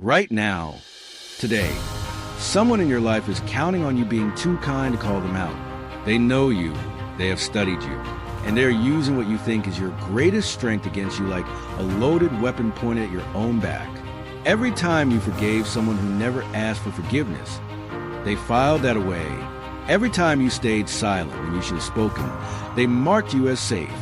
Right now, today, someone in your life is counting on you being too kind to call them out. They know you, they have studied you, and they're using what you think is your greatest strength against you like a loaded weapon pointed at your own back. Every time you forgave someone who never asked for forgiveness, they filed that away. Every time you stayed silent when you should have spoken, they marked you as safe.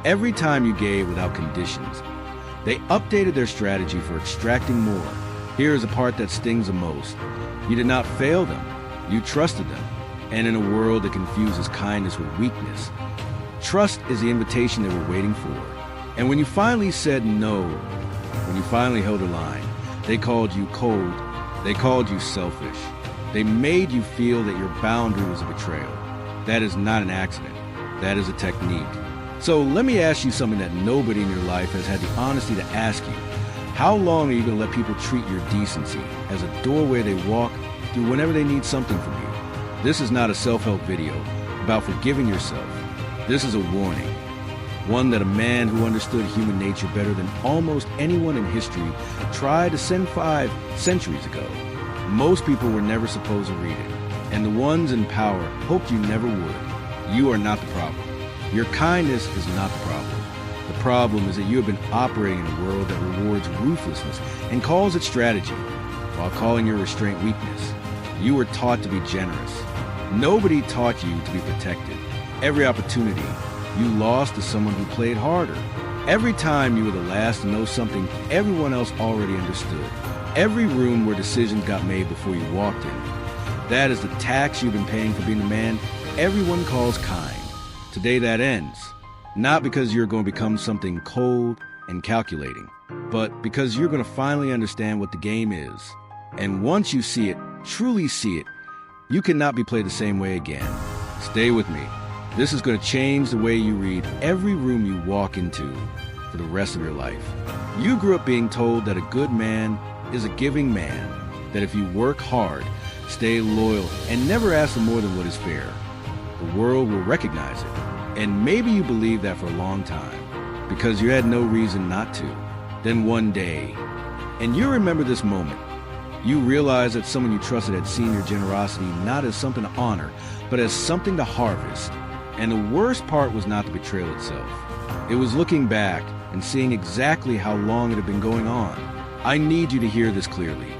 Every time you gave without conditions, they updated their strategy for extracting more. Here is the part that stings the most. You did not fail them. You trusted them. And in a world that confuses kindness with weakness, trust is the invitation they were waiting for. And when you finally said no, when you finally held a line, they called you cold. They called you selfish. They made you feel that your boundary was a betrayal. That is not an accident. That is a technique. So let me ask you something that nobody in your life has had the honesty to ask you. How long are you going to let people treat your decency as a doorway they walk through whenever they need something from you? This is not a self-help video about forgiving yourself. This is a warning. One that a man who understood human nature better than almost anyone in history tried to send 5 centuries ago. Most people were never supposed to read it, and the ones in power hoped you never would. You are not the problem. Your kindness is not the problem. The problem is that you have been operating in a world that rewards ruthlessness and calls it strategy, while calling your restraint weakness. You were taught to be generous. Nobody taught you to be protected. Every opportunity, you lost to someone who played harder. Every time you were the last to know something everyone else already understood. Every room where decisions got made before you walked in. That is the tax you've been paying for being the man everyone calls kind. Today that ends. Not because you're going to become something cold and calculating, but because you're going to finally understand what the game is. And once you see it, truly see it, you cannot be played the same way again. Stay with me. This is going to change the way you read every room you walk into for the rest of your life. You grew up being told that a good man is a giving man, that if you work hard, stay loyal, and never ask for more than what is fair, the world will recognize it. And maybe you believed that for a long time, because you had no reason not to. Then one day, and you remember this moment, you realized that someone you trusted had seen your generosity not as something to honor, but as something to harvest. And the worst part was not the betrayal itself. It was looking back and seeing exactly how long it had been going on. I need you to hear this clearly.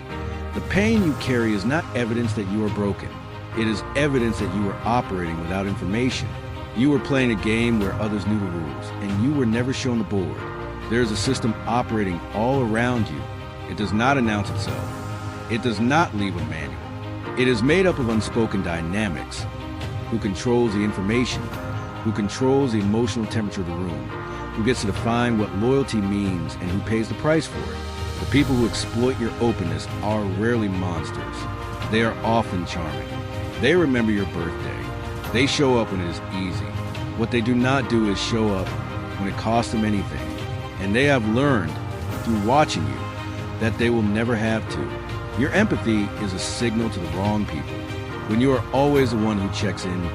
The pain you carry is not evidence that you are broken. It is evidence that you were operating without information. You were playing a game where others knew the rules, and you were never shown the board. There is a system operating all around you. It does not announce itself. It does not leave a manual. It is made up of unspoken dynamics. Who controls the information? Who controls the emotional temperature of the room? Who gets to define what loyalty means and who pays the price for it? The people who exploit your openness are rarely monsters. They are often charming. They remember your birthday. They show up when it is easy. What they do not do is show up when it costs them anything. And they have learned, through watching you, that they will never have to. Your empathy is a signal to the wrong people. When you are always the one who checks in,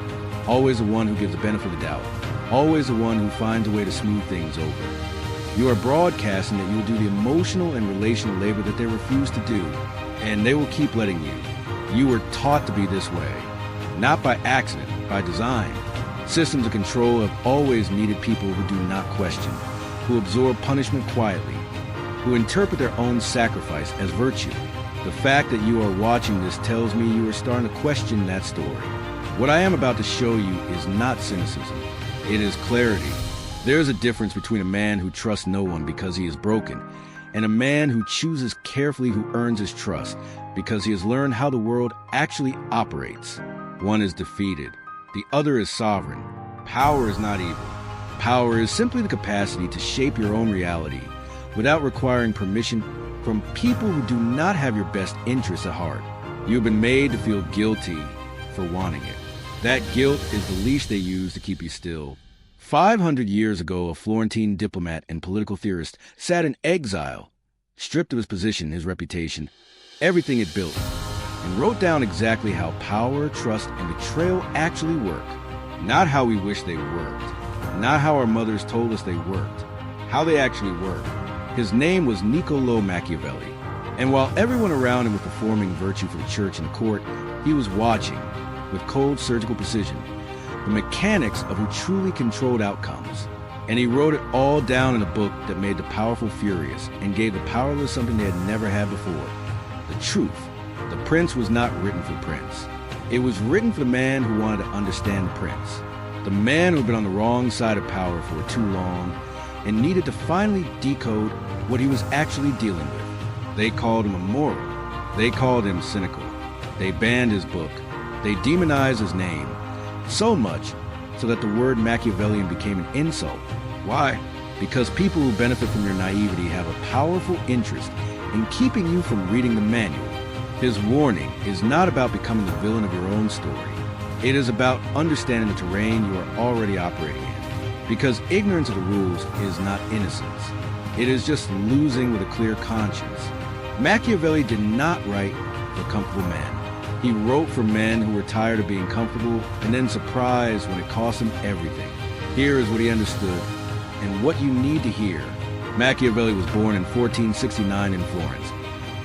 always the one who gives the benefit of the doubt, always the one who finds a way to smooth things over, you are broadcasting that you will do the emotional and relational labor that they refuse to do, and they will keep letting you. You were taught to be this way, not by accident, by design. Systems of control have always needed people who do not question, who absorb punishment quietly, who interpret their own sacrifice as virtue. The fact that you are watching this tells me you are starting to question that story. What I am about to show you is not cynicism. It is clarity. There is a difference between a man who trusts no one because he is broken and a man who chooses carefully who earns his trust because he has learned how the world actually operates. One is defeated. The other is sovereign. Power is not evil. Power is simply the capacity to shape your own reality without requiring permission from people who do not have your best interests at heart. You have been made to feel guilty for wanting it. That guilt is the leash they use to keep you still. 500 years ago, a Florentine diplomat and political theorist sat in exile, stripped of his position, his reputation, everything it built, and wrote down exactly how power, trust, and betrayal actually work. Not how we wish they worked, not how our mothers told us they worked, how they actually work. His name was Niccolo Machiavelli. And while everyone around him was performing virtue for the church and the court, he was watching, with cold surgical precision, the mechanics of who truly controlled outcomes. And he wrote it all down in a book that made the powerful furious and gave the powerless something they had never had before: the truth. The Prince was not written for Prince. It was written for the man who wanted to understand the Prince, the man who had been on the wrong side of power for too long and needed to finally decode what he was actually dealing with. They called him immoral. They called him cynical. They banned his book. They demonized his name, so much so that the word Machiavellian became an insult. Why? Because people who benefit from your naivety have a powerful interest in keeping you from reading the manual. His warning is not about becoming the villain of your own story. It is about understanding the terrain you are already operating in. Because ignorance of the rules is not innocence. It is just losing with a clear conscience. Machiavelli did not write for comfortable men. He wrote for men who were tired of being comfortable and then surprised when it cost them everything. Here is what he understood and what you need to hear. Machiavelli was born in 1469 in Florence,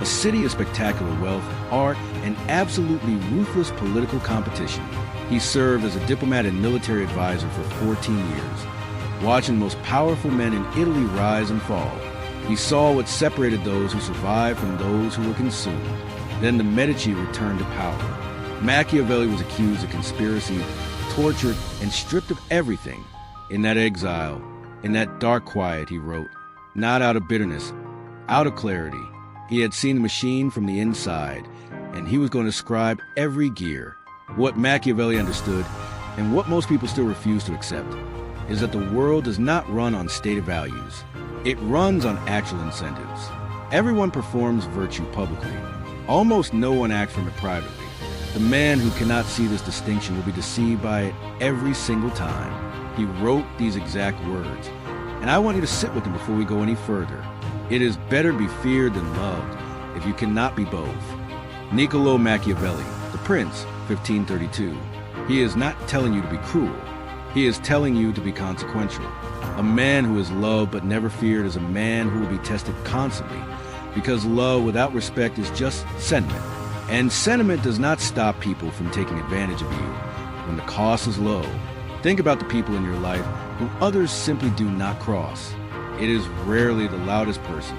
a city of spectacular wealth, art, and absolutely ruthless political competition. He served as a diplomat and military advisor for 14 years, watching the most powerful men in Italy rise and fall. He saw what separated those who survived from those who were consumed. Then the Medici returned to power. Machiavelli was accused of conspiracy, tortured, and stripped of everything. In that exile, in that dark quiet, he wrote, not out of bitterness, out of clarity. He had seen the machine from the inside, and he was going to scribe every gear. What Machiavelli understood, and what most people still refuse to accept, is that the world does not run on stated values. It runs on actual incentives. Everyone performs virtue publicly. Almost no one acts from it privately. The man who cannot see this distinction will be deceived by it every single time. He wrote these exact words, and I want you to sit with them before we go any further. It is better to be feared than loved if you cannot be both. Niccolo Machiavelli, the Prince, 1532. He is not telling you to be cruel. He is telling you to be consequential. A man who is loved but never feared is a man who will be tested constantly, because love without respect is just sentiment. And sentiment does not stop people from taking advantage of you when the cost is low. Think about the people in your life who others simply do not cross. It is rarely the loudest person.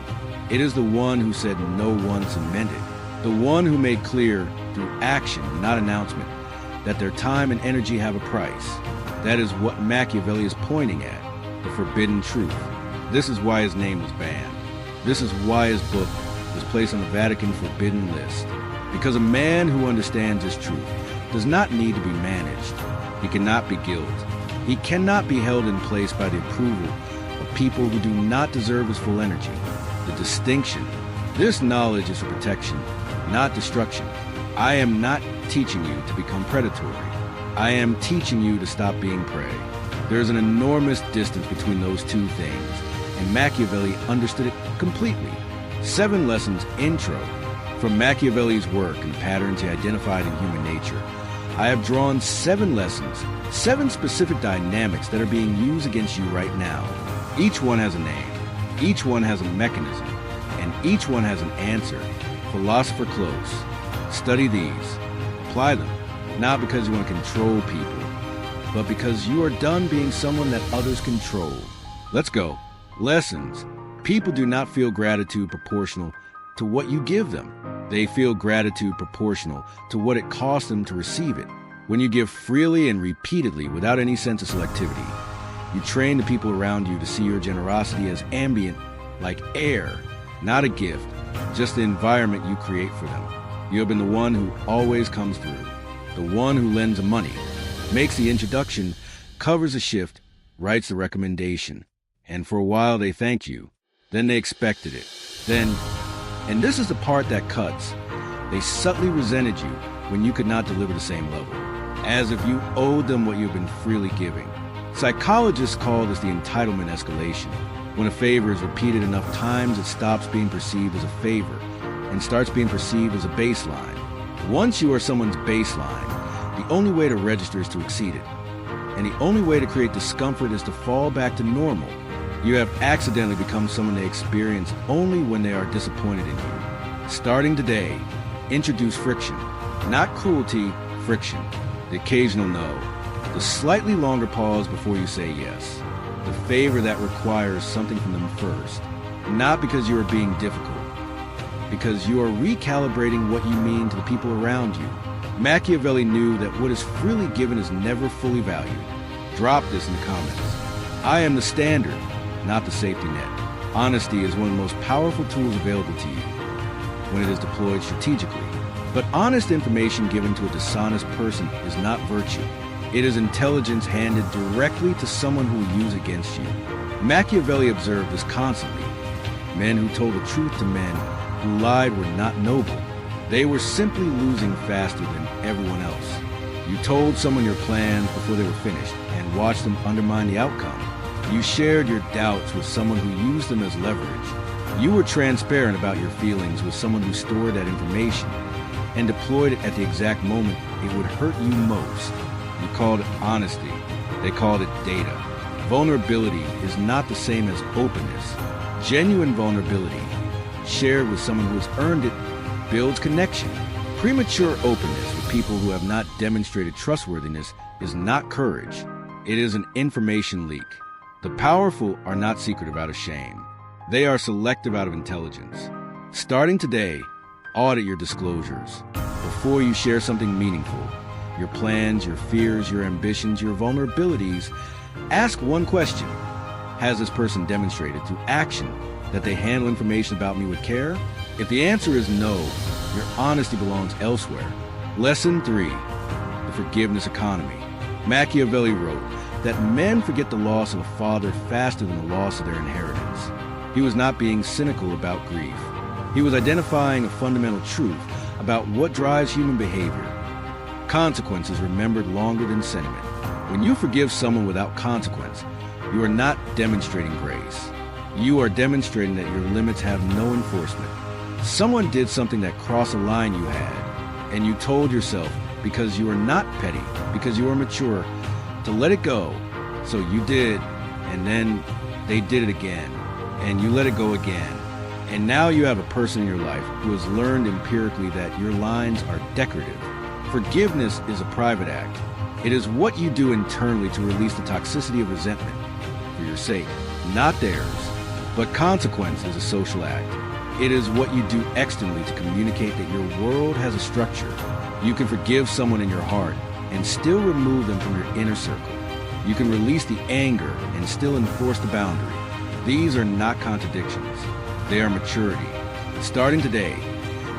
It is the one who said no once and meant it. The one who made clear through action, not announcement, that their time and energy have a price. That is what Machiavelli is pointing at, the forbidden truth. This is why his name was banned. This is why his book was placed on the Vatican forbidden list. Because a man who understands this truth does not need to be managed. He cannot be guilted. He cannot be held in place by the approval of people who do not deserve his full energy. The distinction. This knowledge is for protection, not destruction. I am not teaching you to become predatory. I am teaching you to stop being prey. There is an enormous distance between those two things, and Machiavelli understood it completely. 7 lessons intro. From Machiavelli's work and the patterns he identified in human nature, I have drawn 7 lessons, 7 specific dynamics that are being used against you right now. Each one has a name, each one has a mechanism, and each one has an answer. Philosopher close. Study these. Apply them, not because you want to control people, but because you are done being someone that others control. Let's go. Lessons. People do not feel gratitude proportional to what you give them. They feel gratitude proportional to what it costs them to receive it. When you give freely and repeatedly without any sense of selectivity, you train the people around you to see your generosity as ambient, like air, not a gift, just the environment you create for them. You have been the one who always comes through, the one who lends the money, makes the introduction, covers the shift, writes the recommendation. And for a while they thanked you. Then they expected it. Then, and this is the part that cuts, they subtly resented you when you could not deliver the same level, as if you owed them what you've been freely giving. Psychologists call this the entitlement escalation. When a favor is repeated enough times, it stops being perceived as a favor and starts being perceived as a baseline. Once you are someone's baseline, the only way to register is to exceed it. And the only way to create discomfort is to fall back to normal. You have accidentally become someone they experience only when they are disappointed in you. Starting today, introduce friction. Not cruelty, friction. The occasional no. The slightly longer pause before you say yes. The favor that requires something from them first. Not because you are being difficult, because you are recalibrating what you mean to the people around you. Machiavelli knew that what is freely given is never fully valued. Drop this in the comments. I am the standard, not the safety net. Honesty is one of the most powerful tools available to you when it is deployed strategically. But honest information given to a dishonest person is not virtue. It is intelligence handed directly to someone who will use against you. Machiavelli observed this constantly. Men who told the truth to men who lied were not noble. They were simply losing faster than everyone else. You told someone your plans before they were finished and watched them undermine the outcome. You shared your doubts with someone who used them as leverage. You were transparent about your feelings with someone who stored that information and deployed it at the exact moment it would hurt you most. You called it honesty. They called it data. Vulnerability is not the same as openness. Genuine vulnerability, shared with someone who has earned it, builds connection. Premature openness with people who have not demonstrated trustworthiness is not courage. It is an information leak. The powerful are not secretive out of shame. They are selective out of intelligence. Starting today, audit your disclosures. Before you share something meaningful, your plans, your fears, your ambitions, your vulnerabilities, ask one question. Has this person demonstrated through action that they handle information about me with care? If the answer is no, your honesty belongs elsewhere. Lesson 3, the forgiveness economy. Machiavelli wrote that men forget the loss of a father faster than the loss of their inheritance. He was not being cynical about grief. He was identifying a fundamental truth about what drives human behavior. Consequences remembered longer than sentiment. When you forgive someone without consequence, you are not demonstrating grace. You are demonstrating that your limits have no enforcement. Someone did something that crossed a line you had, and you told yourself, because you are not petty, because you are mature, to let it go. So you did, and then they did it again, and you let it go again. And now you have a person in your life who has learned empirically that your lines are decorative. Forgiveness is a private act. It is what you do internally to release the toxicity of resentment for your sake, not theirs. But consequence is a social act. It is what you do externally to communicate that your world has a structure. You can forgive someone in your heart and still remove them from your inner circle. You can release the anger and still enforce the boundary. These are not contradictions. They are maturity. Starting today,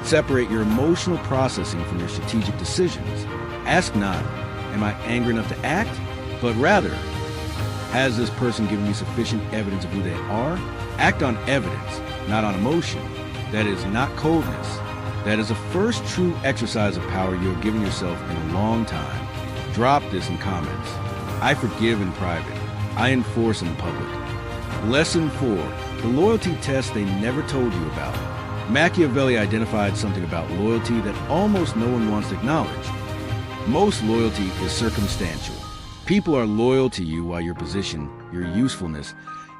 separate your emotional processing from your strategic decisions. Ask not, am I angry enough to act? But rather, has this person given me sufficient evidence of who they are? Act on evidence, not on emotion. That is not coldness. That is the first true exercise of power you have given yourself in a long time. Drop this in comments. I forgive in private. I enforce in public. Lesson 4, the loyalty test they never told you about. Machiavelli identified something about loyalty that almost no one wants to acknowledge. Most loyalty is circumstantial. People are loyal to you while your position, your usefulness,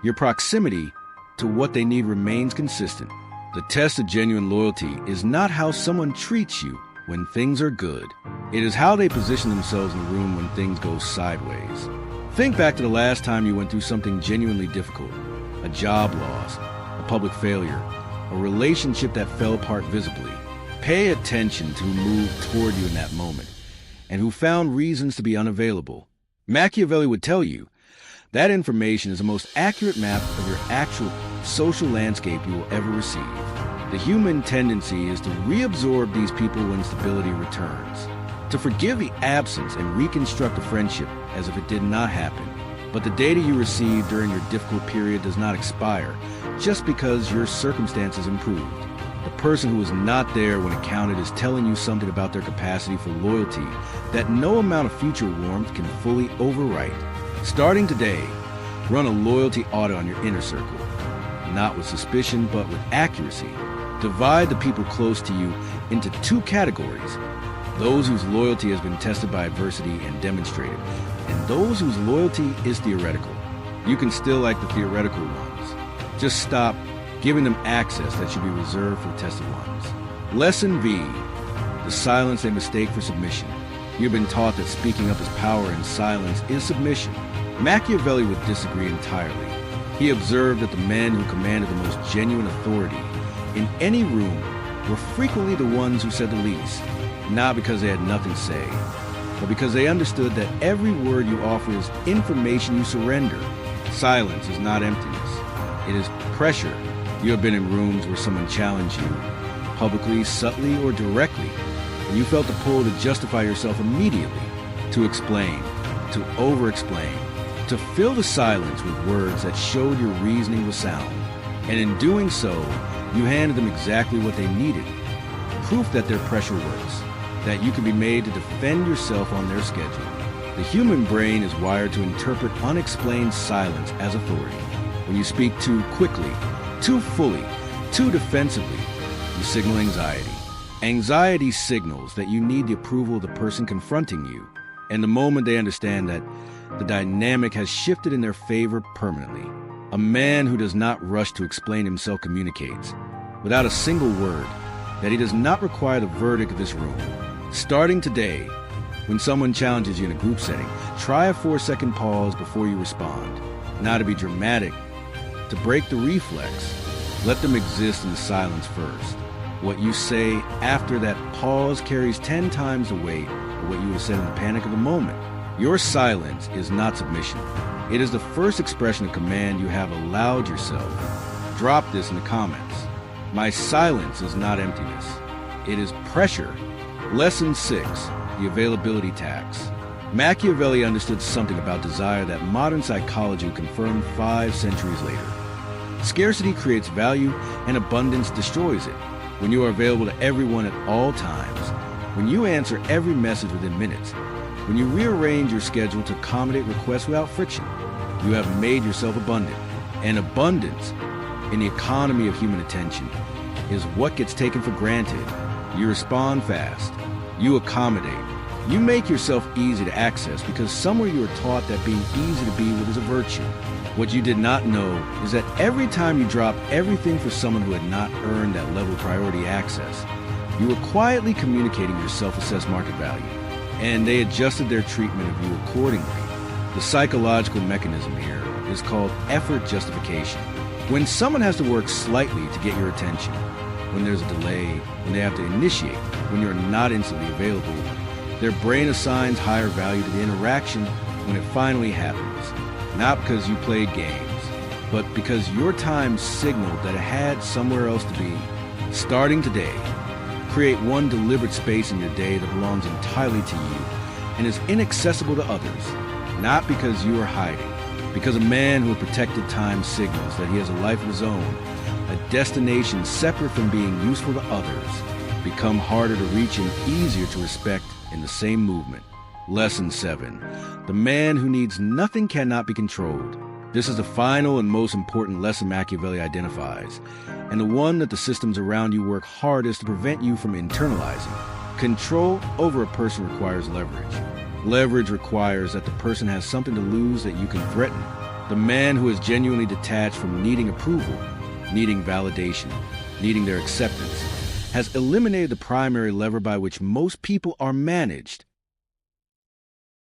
your proximity to what they need remains consistent. The test of genuine loyalty is not how someone treats you when things are good. It is how they position themselves in the room when things go sideways. Think back to the last time you went through something genuinely difficult, a job loss, a public failure, a relationship that fell apart visibly. Pay attention to who moved toward you in that moment and who found reasons to be unavailable. Machiavelli would tell you that information is the most accurate map of your actual social landscape you will ever receive. The human tendency is to reabsorb these people when stability returns, to forgive the absence and reconstruct a friendship as if it did not happen. But the data you receive during your difficult period does not expire just because your circumstances improved. The person who is not there when it counted is telling you something about their capacity for loyalty that no amount of future warmth can fully overwrite. Starting today, run a loyalty audit on your inner circle, not with suspicion but with accuracy. Divide the people close to you into 2 categories: those whose loyalty has been tested by adversity and demonstrated, and those whose loyalty is theoretical. You can still like the theoretical ones. Just stop giving them access that should be reserved for the tested ones. Lesson V. The silence they mistake for submission. You've been taught that speaking up is power and silence is submission. Machiavelli would disagree entirely. He observed that the men who commanded the most genuine authority in any room were frequently the ones who said the least, not because they had nothing to say, but because they understood that every word you offer is information you surrender. Silence is not emptiness. It is pressure. You have been in rooms where someone challenged you, publicly, subtly, or directly, and you felt the pull to justify yourself immediately, to explain, to over-explain, to fill the silence with words that showed your reasoning was sound. And in doing so, you handed them exactly what they needed. Proof that their pressure works, that you can be made to defend yourself on their schedule. The human brain is wired to interpret unexplained silence as authority. When you speak too quickly, too fully, too defensively, you signal anxiety. Anxiety signals that you need the approval of the person confronting you. And the moment they understand that, the dynamic has shifted in their favor permanently. A man who does not rush to explain himself communicates, without a single word, that he does not require the verdict of this room. Starting today, when someone challenges you in a group setting, try a 4-second pause before you respond. Not to be dramatic, to break the reflex, let them exist in the silence first. What you say after that pause carries 10 times the weight of what you would have said in the panic of the moment. Your silence is not submission. It is the first expression of command you have allowed yourself. Drop this in the comments. My silence is not emptiness. It is pressure. Lesson 6. The availability tax. Machiavelli understood something about desire that modern psychology confirmed 5 centuries later. Scarcity creates value and abundance destroys it. When you are available to everyone at all times, when you answer every message within minutes, when you rearrange your schedule to accommodate requests without friction, you have made yourself abundant. And abundance, in the economy of human attention, is what gets taken for granted. You respond fast. You accommodate. You make yourself easy to access because somewhere you were taught that being easy to be with is a virtue. What you did not know is that every time you drop everything for someone who had not earned that level of priority access, you were quietly communicating your self-assessed market value, and they adjusted their treatment of you accordingly. The psychological mechanism here is called effort justification. When someone has to work slightly to get your attention, when there's a delay, when they have to initiate, when you're not instantly available, their brain assigns higher value to the interaction when it finally happens. Not because you played games, but because your time signaled that it had somewhere else to be. Starting today, create one deliberate space in your day that belongs entirely to you and is inaccessible to others, not because you are hiding, because a man who has protected time signals that he has a life of his own, a destination separate from being useful to others, become harder to reach and easier to respect in the same movement. Lesson 7. The man who needs nothing cannot be controlled. This is the final and most important lesson Machiavelli identifies, and the one that the systems around you work hardest to prevent you from internalizing. Control over a person requires leverage. Leverage requires that the person has something to lose that you can threaten. The man who is genuinely detached from needing approval, needing validation, needing their acceptance, has eliminated the primary lever by which most people are managed.